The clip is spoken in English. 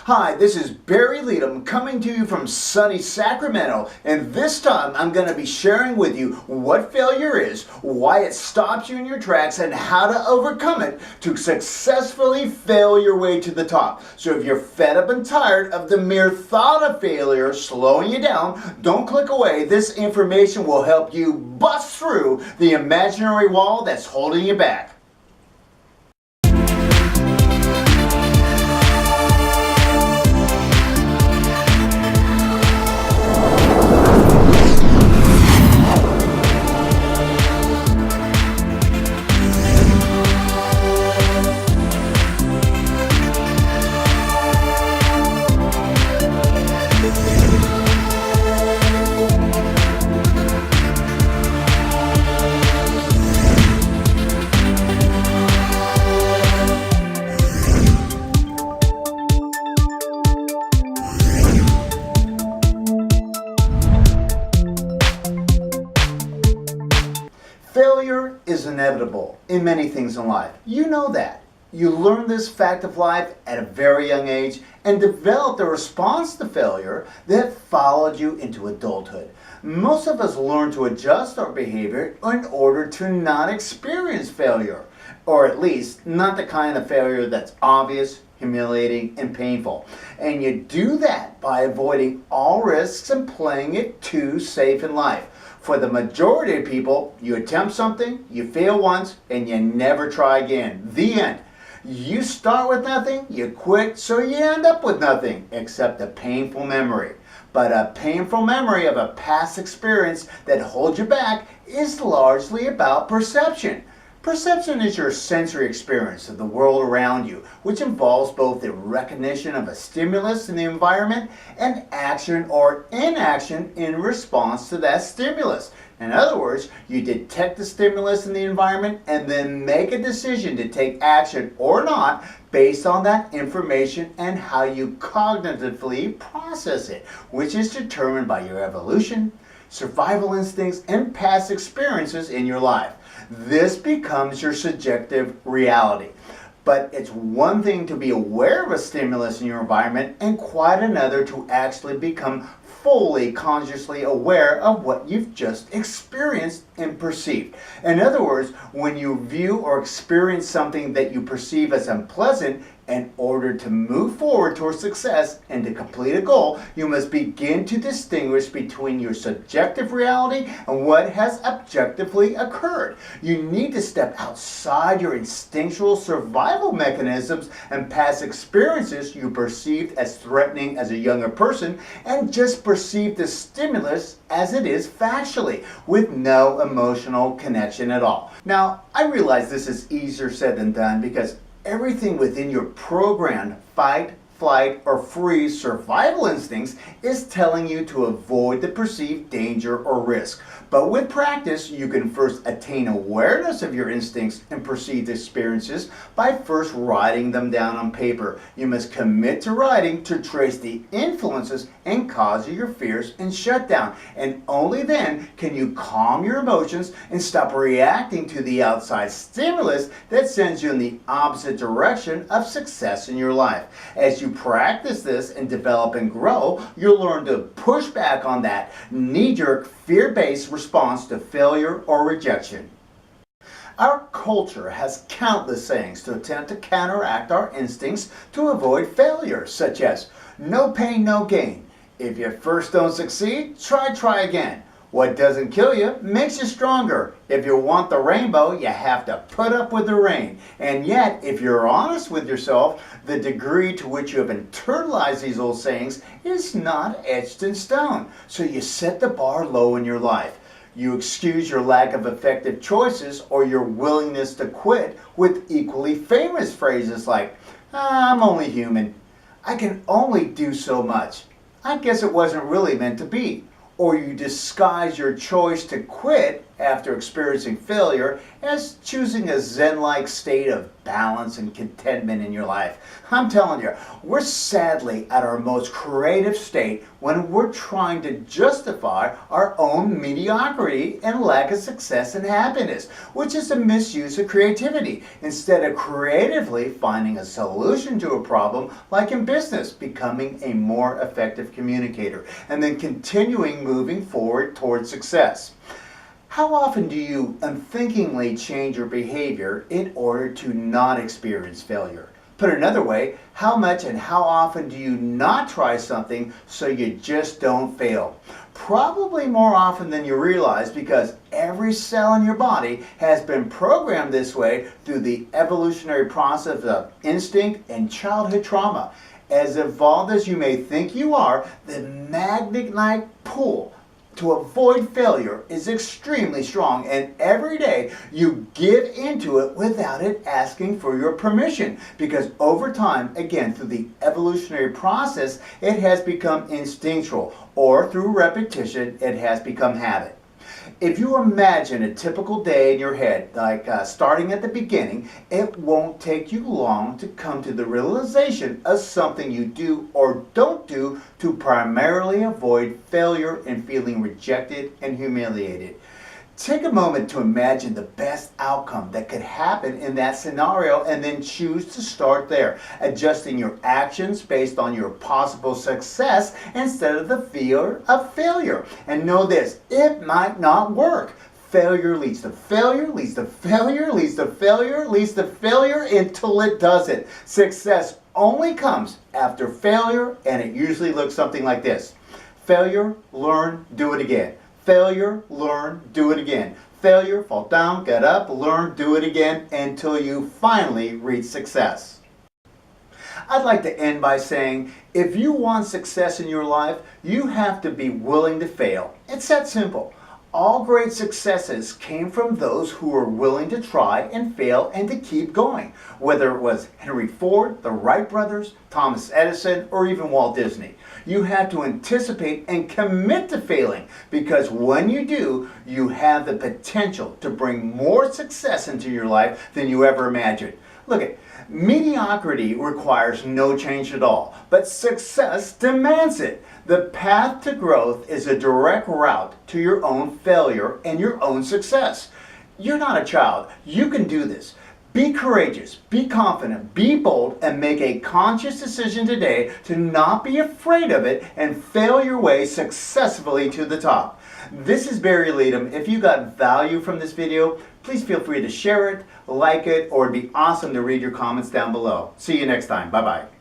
Hi, this is Barry Leadham coming to you from sunny Sacramento, and this time I'm going to be sharing with you what failure is, why it stops you in your tracks, and how to overcome it to successfully fail your way to the top. So if you're fed up and tired of the mere thought of failure slowing you down, don't click away. This information will help you bust through the imaginary wall that's holding you back. Failure is inevitable in many things in life. You know that. You learn this fact of life at a very young age and developed a response to failure that followed you into adulthood. Most of us learn to adjust our behavior in order to not experience failure, or at least not the kind of failure that's obvious, humiliating, and painful. And you do that by avoiding all risks and playing it too safe in life. For the majority of people, you attempt something, you fail once, and you never try again. The end. You start with nothing, you quit, so you end up with nothing except a painful memory. But a painful memory of a past experience that holds you back is largely about perception. Perception is your sensory experience of the world around you, which involves both the recognition of a stimulus in the environment and action or inaction in response to that stimulus. In other words, you detect the stimulus in the environment and then make a decision to take action or not based on that information and how you cognitively process it, which is determined by your evolution, survival instincts, and past experiences in your life. This becomes your subjective reality. But it's one thing to be aware of a stimulus in your environment and quite another to actually become fully consciously aware of what you've just experienced and perceived. In other words, when you view or experience something that you perceive as unpleasant, in order to move forward towards success and to complete a goal, you must begin to distinguish between your subjective reality and what has objectively occurred. You need to step outside your instinctual survival mechanisms and past experiences you perceived as threatening as a younger person and just perceive the stimulus as it is factually, with no emotional connection at all. Now, I realize this is easier said than done because everything within your programmed fight, flight, or freeze survival instincts is telling you to avoid the perceived danger or risk. But with practice, you can first attain awareness of your instincts and perceived experiences by first writing them down on paper. You must commit to writing to trace the influences and cause of your fears and shutdown. And only then can you calm your emotions and stop reacting to the outside stimulus that sends you in the opposite direction of success in your life. As you practice this and develop and grow, you'll learn to push back on that knee-jerk, fear-based response to failure or rejection. Our culture has countless sayings to attempt to counteract our instincts to avoid failure, such as, no pain, no gain. If you first don't succeed, try again. What doesn't kill you makes you stronger. If you want the rainbow, you have to put up with the rain. And yet, if you're honest with yourself, the degree to which you have internalized these old sayings is not etched in stone. So you set the bar low in your life. You excuse your lack of effective choices or your willingness to quit with equally famous phrases like, I'm only human. I can only do so much. I guess it wasn't really meant to be. Or you disguise your choice to quit after experiencing failure as choosing a Zen-like state of balance and contentment in your life. I'm telling you, we're sadly at our most creative state when we're trying to justify our own mediocrity and lack of success and happiness, which is a misuse of creativity, instead of creatively finding a solution to a problem, like in business, becoming a more effective communicator, and then continuing moving forward towards success. How often do you unthinkingly change your behavior in order to not experience failure? Put another way, how much and how often do you not try something so you just don't fail? Probably more often than you realize, because every cell in your body has been programmed this way through the evolutionary process of instinct and childhood trauma. As evolved as you may think you are, the magnetic pull to avoid failure is extremely strong, and every day you give into it without it asking for your permission, because over time, again through the evolutionary process, it has become instinctual, or through repetition it has become habit. If you imagine a typical day in your head, like starting at the beginning, it won't take you long to come to the realization of something you do or don't do to primarily avoid failure and feeling rejected and humiliated. Take a moment to imagine the best outcome that could happen in that scenario, and then choose to start there, adjusting your actions based on your possible success instead of the fear of failure. And know this, it might not work. Failure leads to failure, leads to failure, leads to failure, leads to failure until it doesn't. Success only comes after failure, and it usually looks something like this. Failure, learn, do it again. Failure, learn, do it again. Failure, fall down, get up, learn, do it again until you finally reach success. I'd like to end by saying, if you want success in your life, you have to be willing to fail. It's that simple. All great successes came from those who were willing to try and fail and to keep going, whether it was Henry Ford, the Wright brothers, Thomas Edison, or even Walt Disney. You have to anticipate and commit to failing, because when you do, you have the potential to bring more success into your life than you ever imagined. Look at mediocrity requires no change at all, but success demands it. The path to growth is a direct route to your own failure and your own success. You're not a child. You can do this. Be courageous, be confident, be bold, and make a conscious decision today to not be afraid of it and fail your way successfully to the top. This is Barry Leadham. If you got value from this video, please feel free to share it, like it, or it'd be awesome to read your comments down below. See you next time. Bye-bye.